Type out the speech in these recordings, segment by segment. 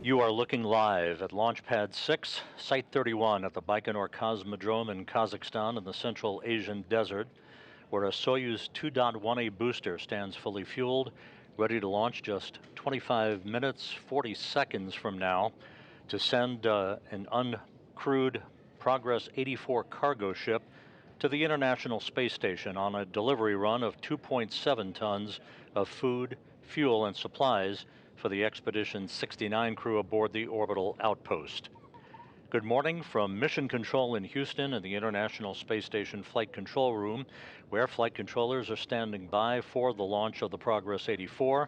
You are looking live at Launch Pad 6, Site 31 at the Baikonur Cosmodrome in Kazakhstan in the Central Asian Desert, where a Soyuz 2.1A booster stands fully fueled, ready to launch just 25 minutes, 40 seconds from now to send an uncrewed Progress 84 cargo ship to the International Space Station on a delivery run of 2.7 tons of food, fuel, and supplies for the Expedition 69 crew aboard the orbital outpost. Good morning from Mission Control in Houston and the International Space Station Flight Control Room, where flight controllers are standing by for the launch of the Progress 84.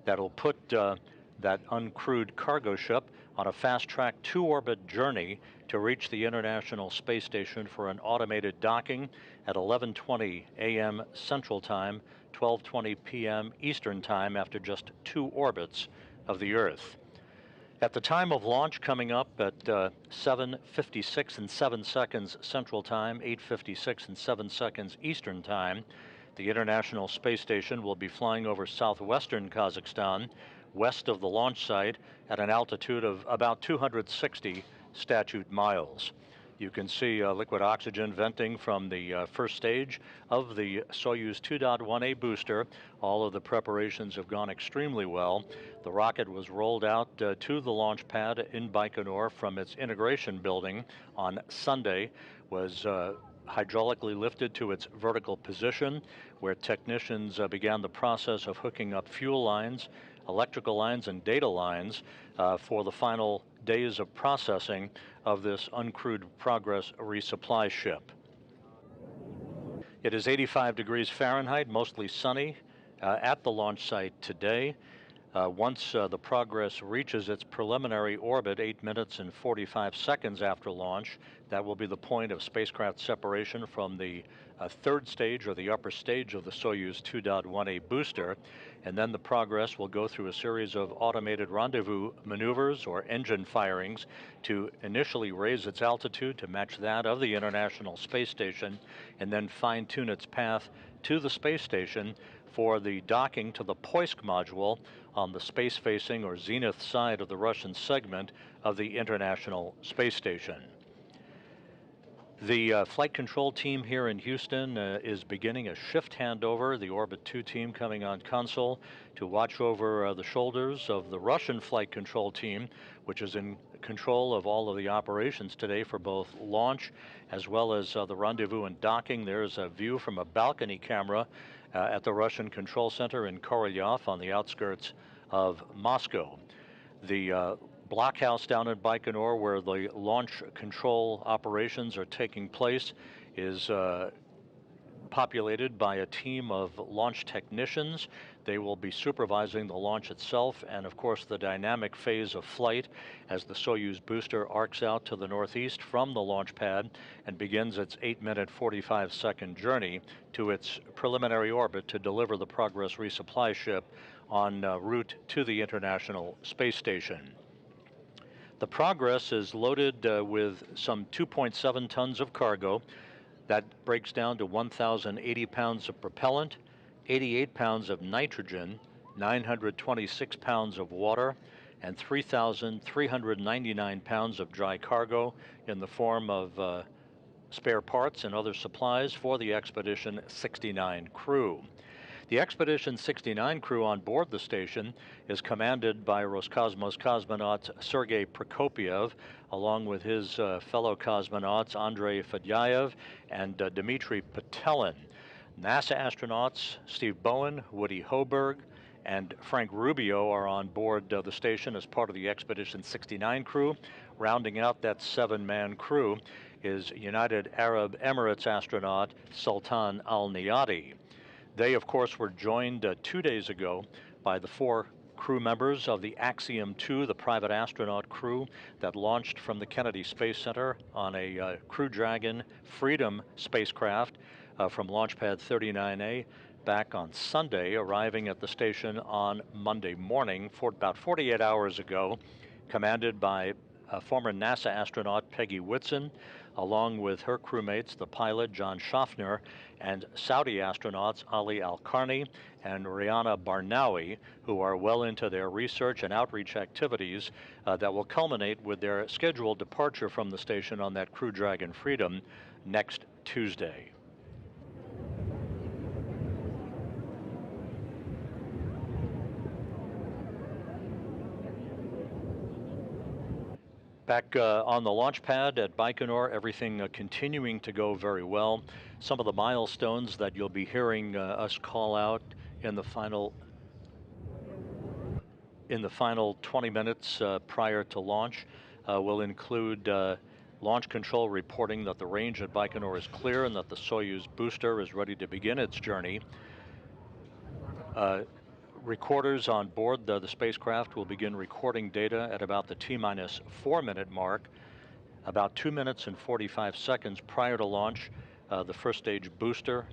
That'll put that uncrewed cargo ship on a fast-track two-orbit journey to reach the International Space Station for an automated docking at 11:20 a.m. Central Time, 12:20 p.m. Eastern Time after just two orbits of the Earth. At the time of launch, coming up at 7:56 and 7 seconds Central Time, 8:56 and 7 seconds Eastern Time, the International Space Station will be flying over southwestern Kazakhstan, west of the launch site, at an altitude of about 260 statute miles. You can see liquid oxygen venting from the first stage of the Soyuz 2.1A booster. All of the preparations have gone extremely well. The rocket was rolled out to the launch pad in Baikonur from its integration building on Sunday, was hydraulically lifted to its vertical position, where technicians began the process of hooking up fuel lines, electrical lines, and data lines for the final days of processing of this uncrewed Progress resupply ship. It is 85 degrees Fahrenheit, mostly sunny at the launch site today. Once the Progress reaches its preliminary orbit 8 minutes and 45 seconds after launch, that will be the point of spacecraft separation from the third stage, or the upper stage, of the Soyuz 2.1A booster, and then the Progress will go through a series of automated rendezvous maneuvers or engine firings to initially raise its altitude to match that of the International Space Station, and then fine-tune its path to the space station for the docking to the Poisk module on the space-facing or zenith side of the Russian segment of the International Space Station. The flight control team here in Houston is beginning a shift handover. The Orbit 2 team coming on console to watch over the shoulders of the Russian flight control team, which is in control of all of the operations today for both launch as well as the rendezvous and docking. There's a view from a balcony camera at the Russian Control Center in Korolyov on the outskirts of Moscow. The blockhouse down in Baikonur, where the launch control operations are taking place, is populated by a team of launch technicians. They will be supervising the launch itself and, of course, the dynamic phase of flight as the Soyuz booster arcs out to the northeast from the launch pad and begins its 8-minute, 45-second journey to its preliminary orbit to deliver the Progress resupply ship en route to the International Space Station. The Progress is loaded with some 2.7 tons of cargo. That breaks down to 1,080 pounds of propellant, 88 pounds of nitrogen, 926 pounds of water, and 3,399 pounds of dry cargo in the form of spare parts and other supplies for the Expedition 69 crew. The Expedition 69 crew on board the station is commanded by Roscosmos cosmonaut Sergei Prokopyev, along with his fellow cosmonauts Andrei Fedyaev and Dmitry Petelin. NASA astronauts Steve Bowen, Woody Hoberg, and Frank Rubio are on board the station as part of the Expedition 69 crew. Rounding out that 7-man crew is United Arab Emirates astronaut Sultan Al Niyati. They, of course, were joined 2 days ago by the 4 crew members of the Axiom 2, the private astronaut crew that launched from the Kennedy Space Center on a Crew Dragon Freedom spacecraft from Launch Pad 39A back on Sunday, arriving at the station on Monday morning, for about 48 hours ago, commanded by former NASA astronaut Peggy Whitson, along with her crewmates, the pilot John Schaffner, and Saudi astronauts Ali Al-Karni and Rihanna Barnawi, who are well into their research and outreach activities that will culminate with their scheduled departure from the station on that Crew Dragon Freedom next Tuesday. Back on the launch pad at Baikonur, everything continuing to go very well. Some of the milestones that you'll be hearing us call out in the final 20 minutes prior to launch will include launch control reporting that the range at Baikonur is clear and that the Soyuz booster is ready to begin its journey. Recorders on board the spacecraft will begin recording data at about the T-minus 4-minute mark. About 2 minutes and 45 seconds prior to launch, the first stage booster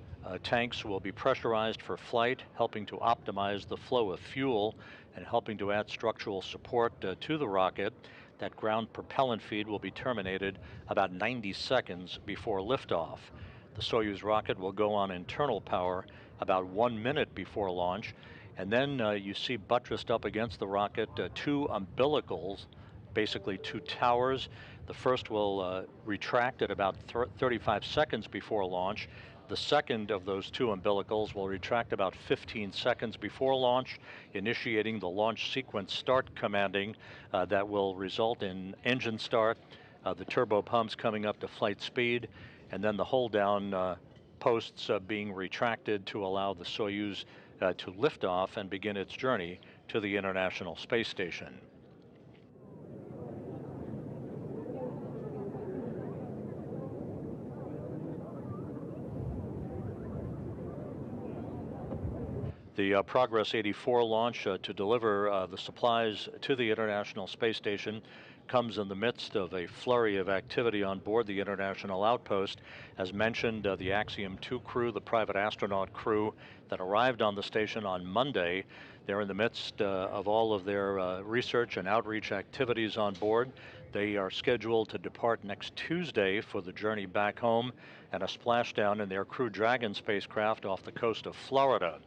tanks will be pressurized for flight, helping to optimize the flow of fuel and helping to add structural support to the rocket. That ground propellant feed will be terminated about 90 seconds before liftoff. The Soyuz rocket will go on internal power about 1 minute before launch, and then you see buttressed up against the rocket two umbilicals, basically two towers. The first will retract at about 35 seconds before launch. The second of those two umbilicals will retract about 15 seconds before launch, initiating the launch sequence start commanding that will result in engine start, the turbo pumps coming up to flight speed, and then the hold down posts being retracted to allow the Soyuz to lift off and begin its journey to the International Space Station. The Progress 84 launch to deliver the supplies to the International Space Station comes in the midst of a flurry of activity on board the International Outpost. As mentioned, the Axiom 2 crew, the private astronaut crew that arrived on the station on Monday, they're in the midst of all of their research and outreach activities on board. They are scheduled to depart next Tuesday for the journey back home and a splashdown in their Crew Dragon spacecraft off the coast of Florida.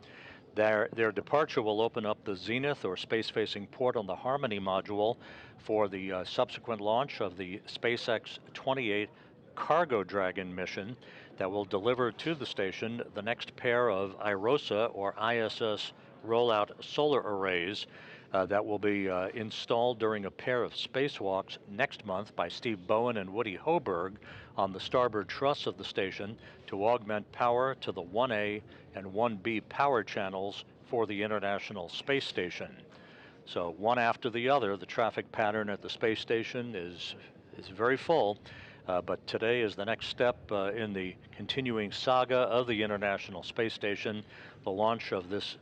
Their departure will open up the zenith or space-facing port on the Harmony module for the subsequent launch of the SpaceX 28 Cargo Dragon mission that will deliver to the station the next pair of IROSA or ISS rollout solar arrays that will be installed during a pair of spacewalks next month by Steve Bowen and Woody Hoberg on the starboard truss of the station to augment power to the 1A and 1B power channels for the International Space Station. So one after the other, the traffic pattern at the space station is very full, but today is the next step in the continuing saga of the International Space Station, the launch of this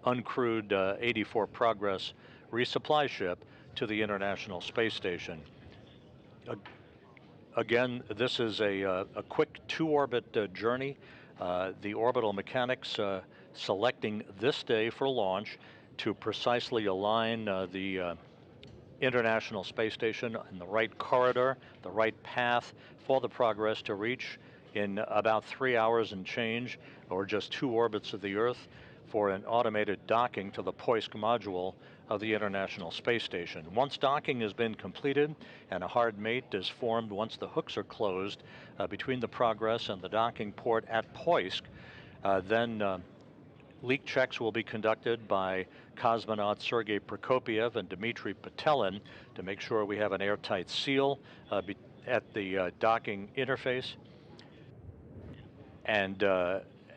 uncrewed 84 Progress resupply ship to the International Space Station. Again, this is a quick two-orbit journey. The orbital mechanics selecting this day for launch to precisely align the International Space Station in the right corridor, the right path for the Progress to reach in about 3 hours and change, or just 2 orbits of the Earth, for an automated docking to the Poisk module of the International Space Station. Once docking has been completed and a hard mate is formed once the hooks are closed between the Progress and the docking port at Poisk, then leak checks will be conducted by cosmonauts Sergei Prokopyev and Dmitry Petelin to make sure we have an airtight seal at the docking interface. And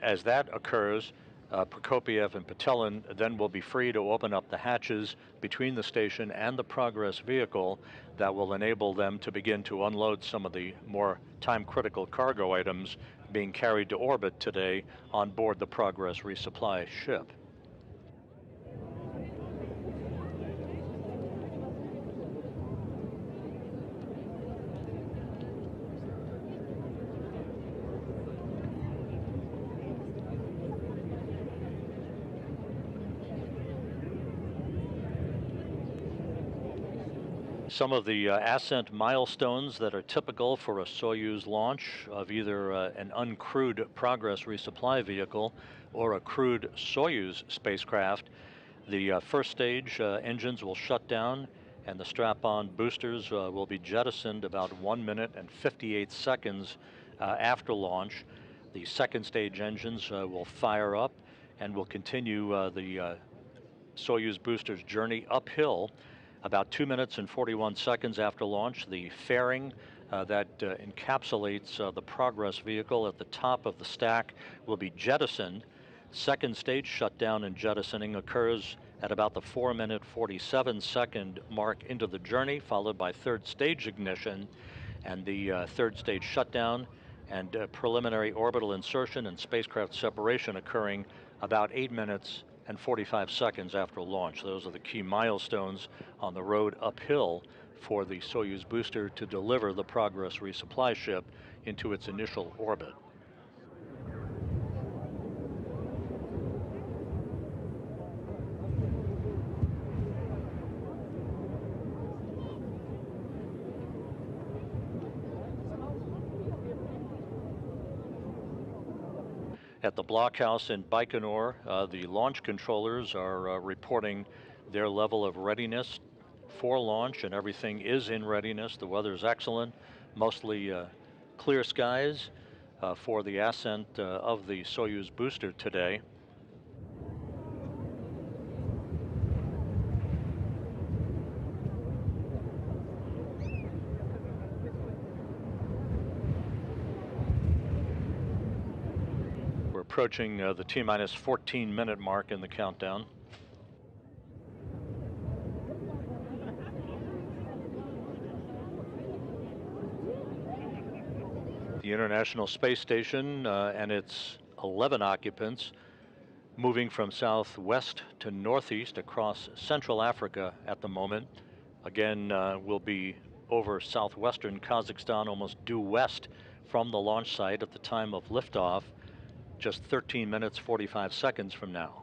as that occurs, Prokopyev and Petelin then will be free to open up the hatches between the station and the Progress vehicle that will enable them to begin to unload some of the more time-critical cargo items being carried to orbit today on board the Progress resupply ship. Some of the ascent milestones that are typical for a Soyuz launch of either an uncrewed Progress resupply vehicle or a crewed Soyuz spacecraft. The first stage engines will shut down and the strap-on boosters will be jettisoned about 1 minute and 58 seconds after launch. The second stage engines will fire up and will continue the Soyuz booster's journey uphill. About 2 minutes and 41 seconds after launch, the fairing that encapsulates the Progress vehicle at the top of the stack will be jettisoned. Second stage shutdown and jettisoning occurs at about the 4-minute 47-second mark into the journey, followed by third stage ignition and the third stage shutdown and preliminary orbital insertion and spacecraft separation occurring about 8 minutes and 45 seconds after launch. Those are the key milestones on the road uphill for the Soyuz booster to deliver the Progress resupply ship into its initial orbit. At the blockhouse in Baikonur, the launch controllers are reporting their level of readiness for launch, and everything is in readiness. The weather is excellent, mostly clear skies for the ascent of the Soyuz booster today. We're approaching the T-minus 14-minute mark in the countdown. The International Space Station and its 11 occupants moving from southwest to northeast across Central Africa at the moment. Again, we'll be over southwestern Kazakhstan, almost due west from the launch site at the time of liftoff, just 13 minutes 45 seconds from now.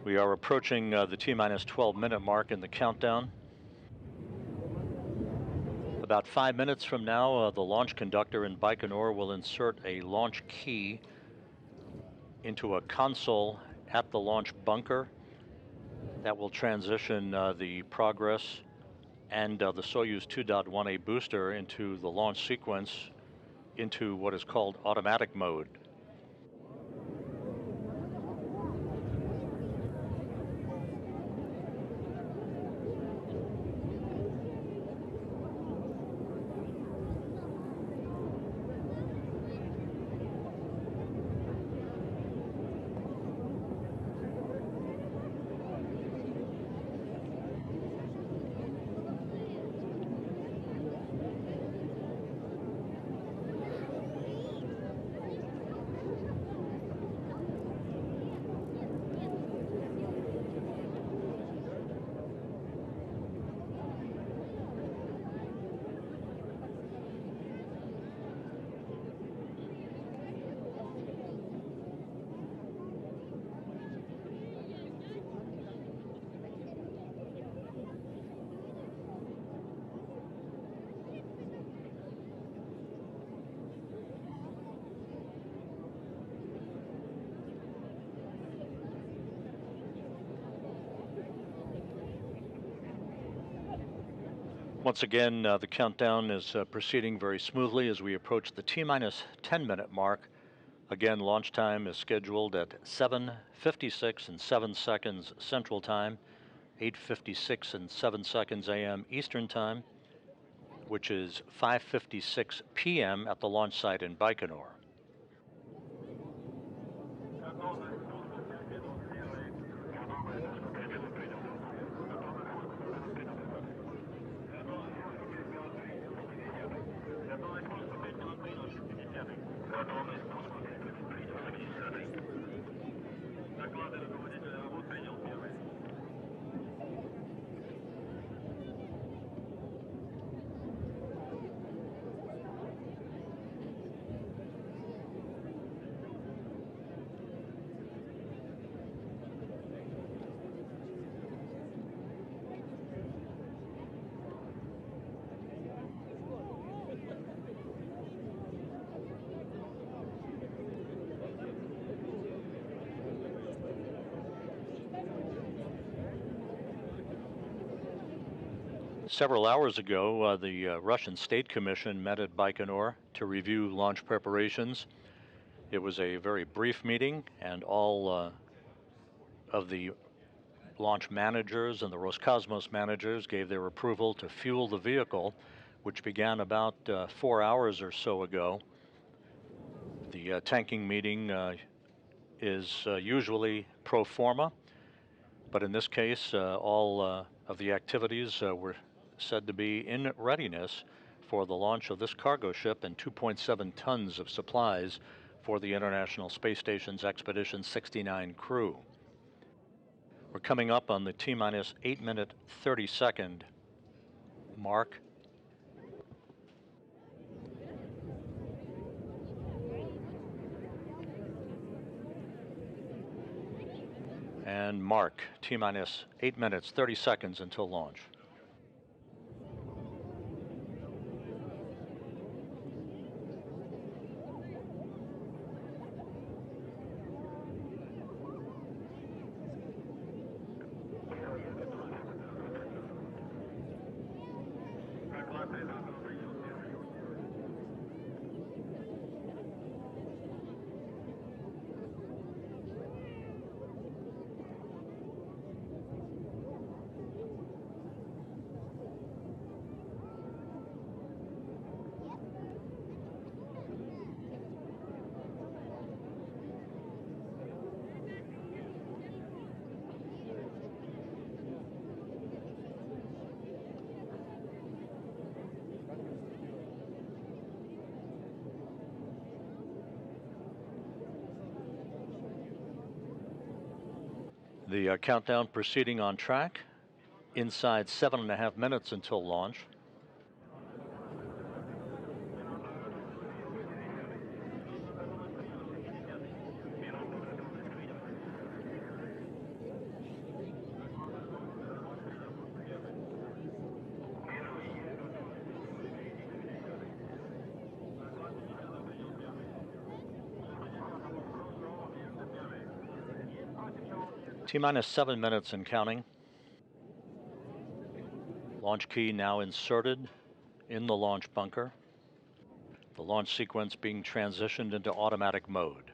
We are approaching the T-minus 12-minute mark in the countdown. About 5 minutes from now, the launch conductor in Baikonur will insert a launch key into a console at the launch bunker. That will transition the Progress and the Soyuz 2.1A booster into the launch sequence into what is called automatic mode. Once again, the countdown is proceeding very smoothly as we approach the T-minus 10-minute mark. Again, launch time is scheduled at 7:56 and 7 seconds Central Time, 8:56 and 7 seconds a.m. Eastern Time, which is 5:56 p.m. at the launch site in Baikonur. Several hours ago, the Russian State Commission met at Baikonur to review launch preparations. It was a very brief meeting, and all of the launch managers and the Roscosmos managers gave their approval to fuel the vehicle, which began about 4 hours or so ago. The tanking meeting is usually pro forma, but in this case, all of the activities were said to be in readiness for the launch of this cargo ship and 2.7 tons of supplies for the International Space Station's Expedition 69 crew. We're coming up on the T-minus 8-minute 30-second mark. And mark, T-minus 8 minutes 30 seconds until launch. The countdown proceeding on track. Inside 7.5 minutes until launch. T-minus 7 minutes and counting. Launch key now inserted in the launch bunker. The launch sequence being transitioned into automatic mode.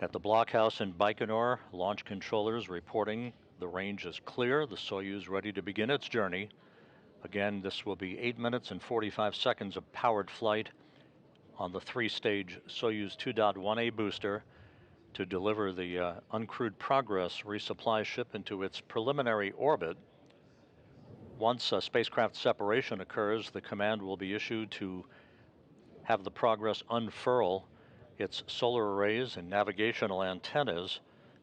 At the blockhouse in Baikonur, launch controllers reporting the range is clear. The Soyuz ready to begin its journey. Again, this will be 8 minutes and 45 seconds of powered flight on the three-stage Soyuz 2.1A booster to deliver the uncrewed Progress resupply ship into its preliminary orbit. Once spacecraft separation occurs, the command will be issued to have the Progress unfurl its solar arrays and navigational antennas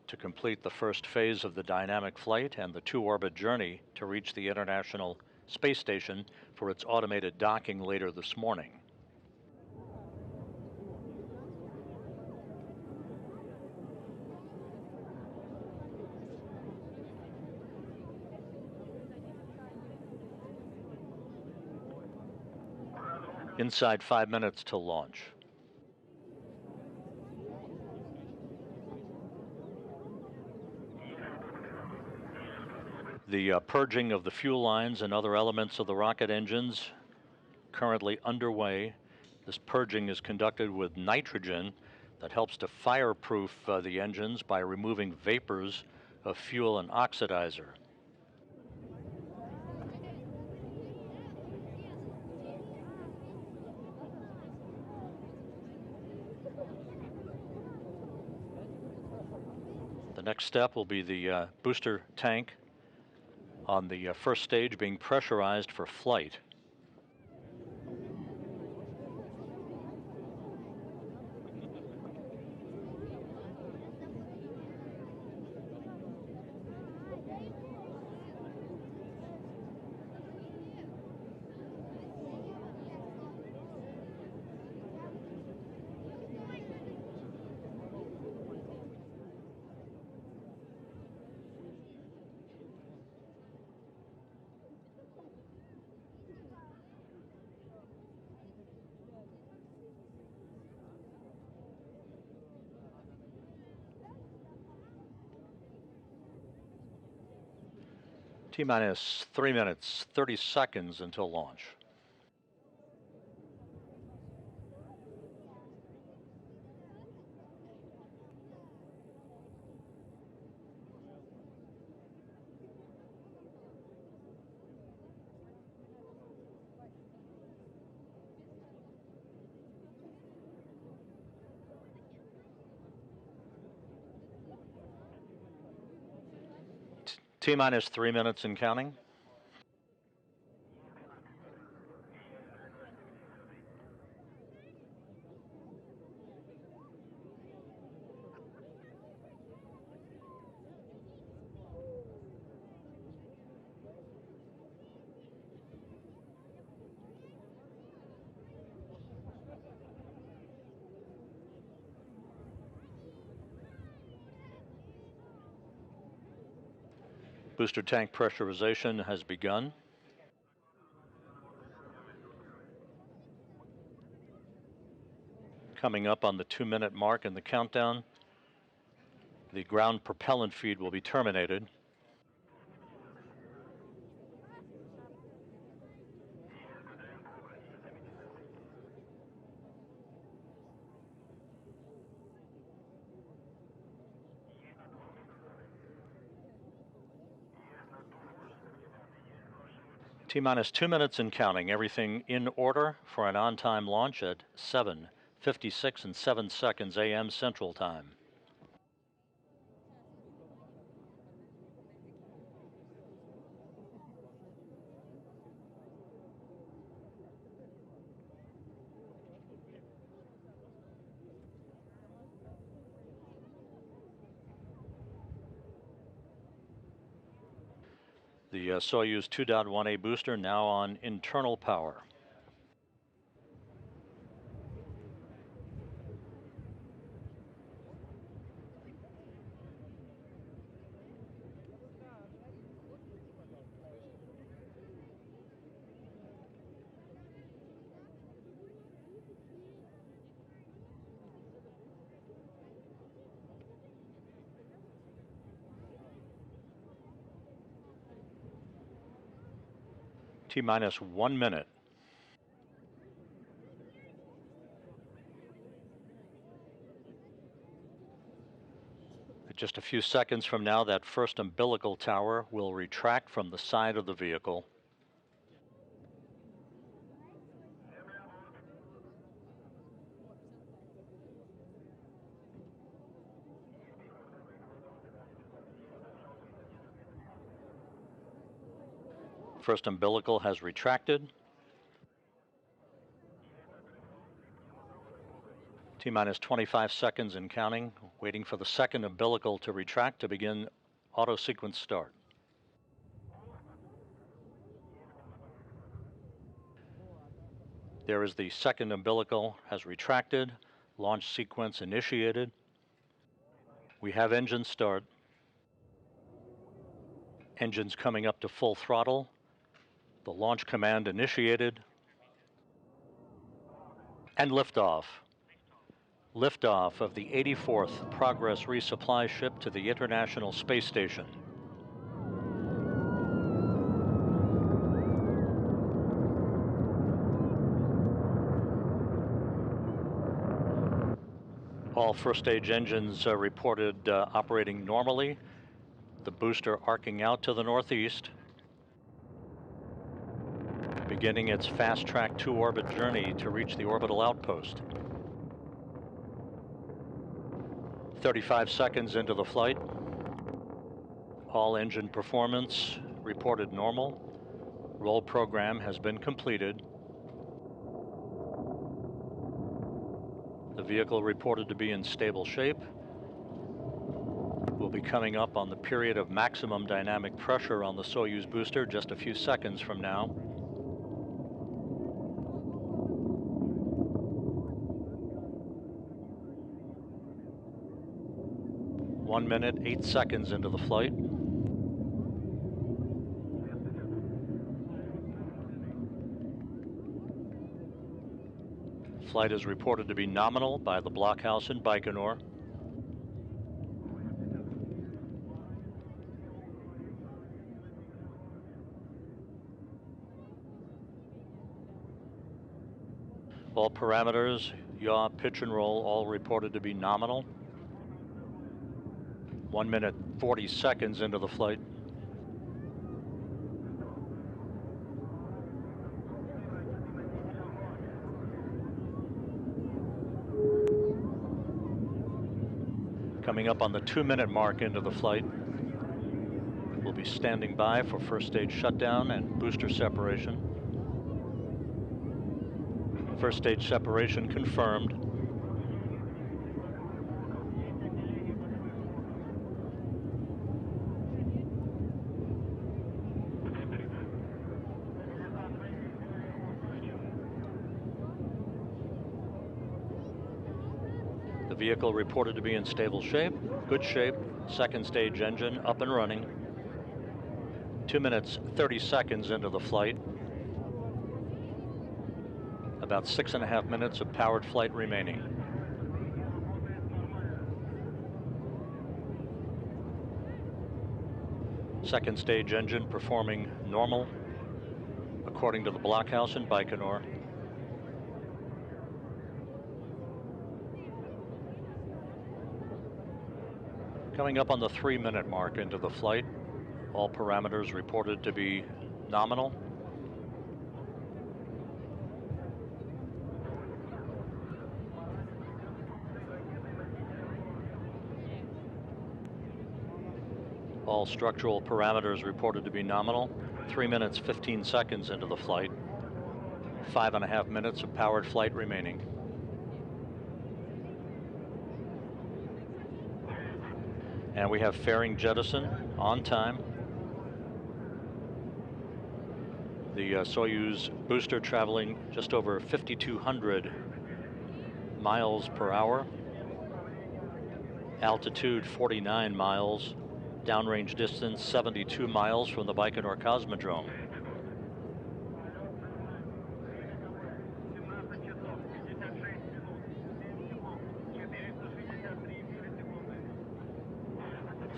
to complete the first phase of the dynamic flight and the two-orbit journey to reach the International Space Station for its automated docking later this morning. Inside 5 minutes to launch. The purging of the fuel lines and other elements of the rocket engines currently underway. This purging is conducted with nitrogen that helps to fireproof the engines by removing vapors of fuel and oxidizer. The next step will be the booster tank on the first stage being pressurized for flight. T-minus 3 minutes, 30 seconds until launch. T-minus 3 minutes and counting. Booster tank pressurization has begun. Coming up on the 2-minute mark in the countdown, the ground propellant feed will be terminated. T-minus 2 minutes and counting. Everything in order for an on-time launch at 7:56 and 7 seconds a.m. Central Time. The Soyuz 2.1A booster now on internal power. T-minus 1 minute. Just a few seconds from now, that first umbilical tower will retract from the side of the vehicle. First umbilical has retracted. T-minus 25 seconds and counting, waiting for the second umbilical to retract to begin auto sequence start. There is the second umbilical has retracted, launch sequence initiated. We have engine start. Engines coming up to full throttle. The launch command initiated. And liftoff. Liftoff of the 84th Progress resupply ship to the International Space Station. All first stage engines reported operating normally. The booster arcing out to the northeast, beginning its fast-track 2-orbit journey to reach the orbital outpost. 35 seconds into the flight. All engine performance reported normal. Roll program has been completed. The vehicle reported to be in stable shape. We'll be coming up on the period of maximum dynamic pressure on the Soyuz booster just a few seconds from now. 1 minute, 8 seconds into the flight. Flight is reported to be nominal by the blockhouse in Baikonur. All parameters, yaw, pitch and roll, all reported to be nominal. 1 minute, 40 seconds into the flight. Coming up on the 2-minute mark into the flight. We'll be standing by for first stage shutdown and booster separation. First stage separation confirmed. The vehicle reported to be in stable shape, good shape. Second stage engine up and running. 2 minutes, 30 seconds into the flight. About 6.5 minutes of powered flight remaining. Second stage engine performing normal, according to the blockhouse in Baikonur. Coming up on the 3-minute mark into the flight. All parameters reported to be nominal. All structural parameters reported to be nominal. 3 minutes, 15 seconds into the flight. 5.5 minutes of powered flight remaining. And we have fairing jettison on time. The Soyuz booster traveling just over 5,200 miles per hour. Altitude 49 miles. Downrange distance 72 miles from the Baikonur Cosmodrome.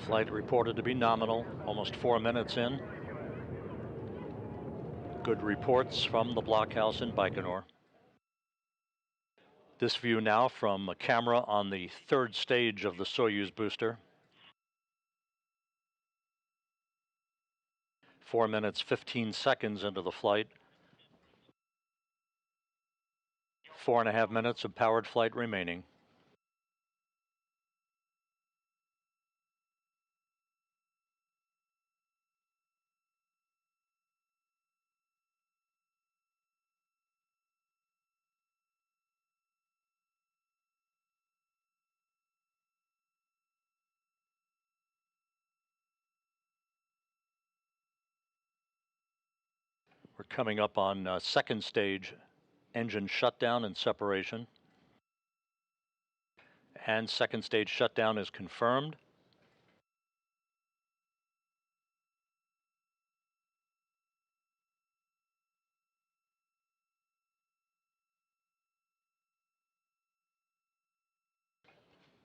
Flight reported to be nominal, almost 4 minutes in. Good reports from the blockhouse in Baikonur. This view now from a camera on the 3rd stage of the Soyuz booster. 4 minutes, 15 seconds into the flight. 4.5 minutes of powered flight remaining. We're coming up on second stage engine shutdown and separation. And second stage shutdown is confirmed.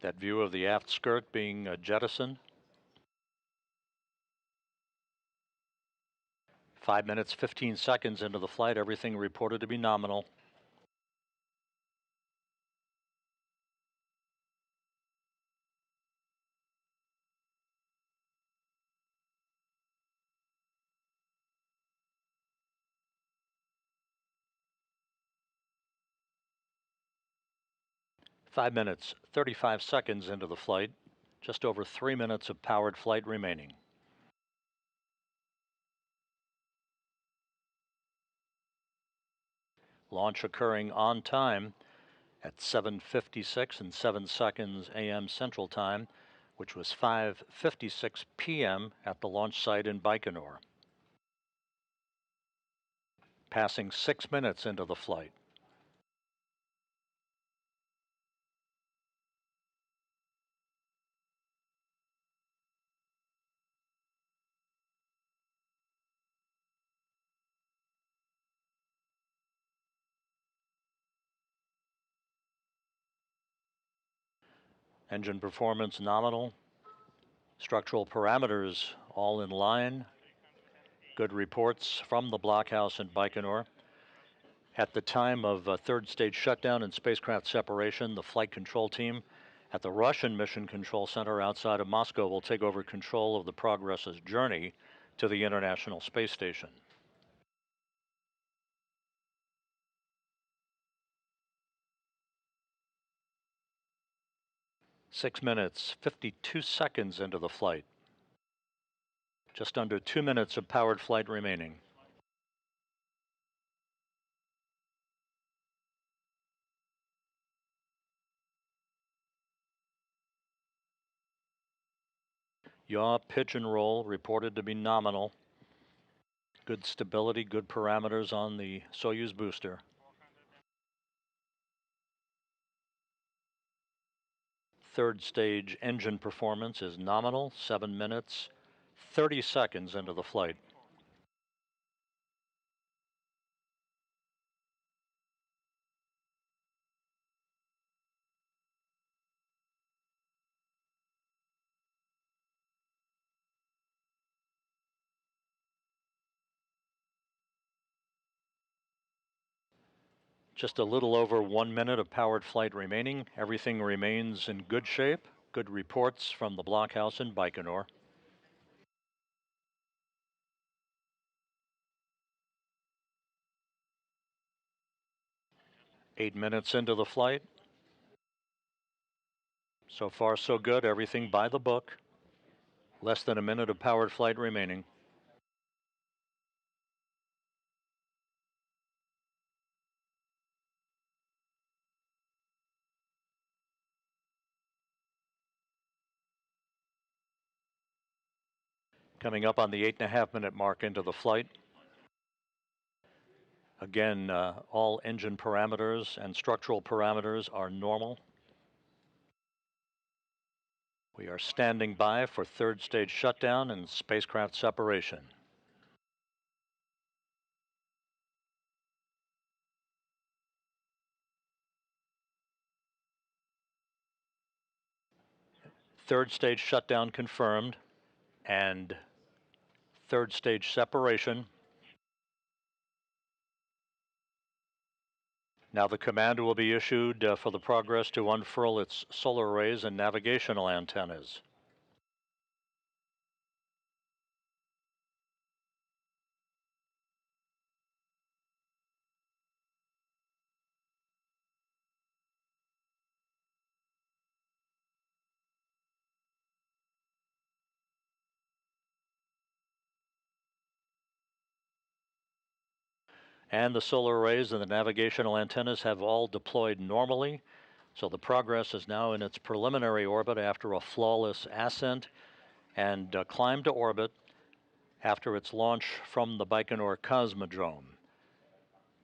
That view of the aft skirt being jettisoned. 5 minutes, 15 seconds into the flight, everything reported to be nominal. Five minutes, 35 seconds into the flight, just over 3 minutes of powered flight remaining. Launch occurring on time at 7:56 and 7 seconds a.m. Central Time, which was 5:56 p.m. at the launch site in Baikonur. Passing 6 minutes into the flight. Engine performance nominal. Structural parameters all in line. Good reports from the blockhouse in Baikonur. At the time of third stage shutdown and spacecraft separation, the flight control team at the Russian Mission Control Center outside of Moscow will take over control of the Progress's journey to the International Space Station. Six minutes, 52 seconds into the flight. Just under 2 minutes of powered flight remaining. Yaw, pitch, and roll reported to be nominal. Good stability, good parameters on the Soyuz booster. Third stage engine performance is nominal, 7 minutes, 30 seconds into the flight. Just a little over 1 minute of powered flight remaining. Everything remains in good shape. Good reports from the blockhouse in Baikonur. Eight minutes into the flight. So far, so good. Everything by the book. Less than a minute of powered flight remaining. Coming up on the 8.5 minute mark into the flight. Again, all engine parameters and structural parameters are normal. We are standing by for third stage shutdown and spacecraft separation. Third stage shutdown confirmed and third stage separation. Now the command will be issued for the Progress to unfurl its solar arrays and navigational antennas. And the solar arrays and the navigational antennas have all deployed normally. So the Progress is now in its preliminary orbit after a flawless ascent and climb to orbit after its launch from the Baikonur Cosmodrome.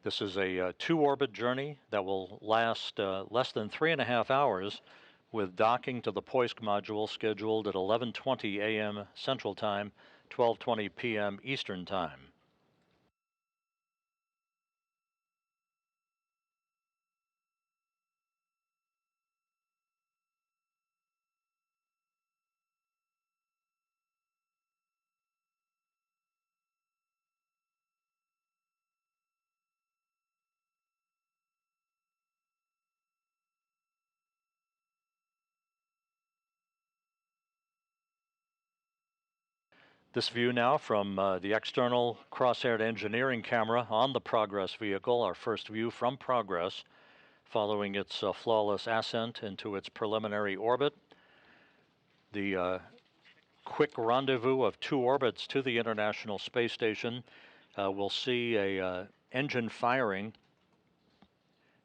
This is a two-orbit journey that will last less than 3.5 hours, with docking to the Poisk module scheduled at 11:20 a.m. Central Time, 12:20 p.m. Eastern Time. This view now from the external cross-aired engineering camera on the Progress vehicle, our first view from Progress, following its flawless ascent into its preliminary orbit. The quick rendezvous of two orbits to the International Space Station. We'll see a engine firing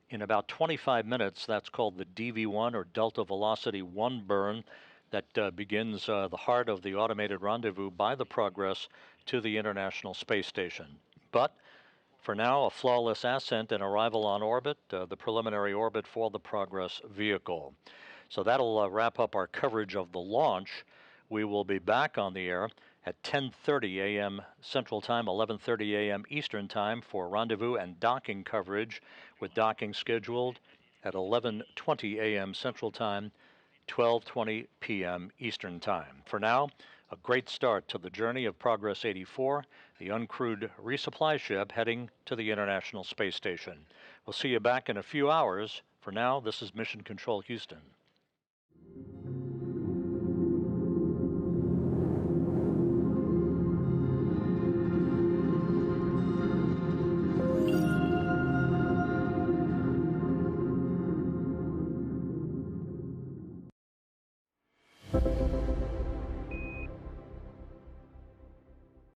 in about 25 minutes. That's called the DV1, or Delta Velocity 1 burn, that begins the heart of the automated rendezvous by the Progress to the International Space Station. But for now, a flawless ascent and arrival on orbit, the preliminary orbit for the Progress vehicle. So that'll wrap up our coverage of the launch. We will be back on the air at 10:30 a.m. Central Time, 11:30 a.m. Eastern Time for rendezvous and docking coverage, with docking scheduled at 11:20 a.m. Central Time, 12:20 p.m. Eastern Time. For now, a great start to the journey of Progress 84, the uncrewed resupply ship heading to the International Space Station. We'll see you back in a few hours. For now, this is Mission Control Houston.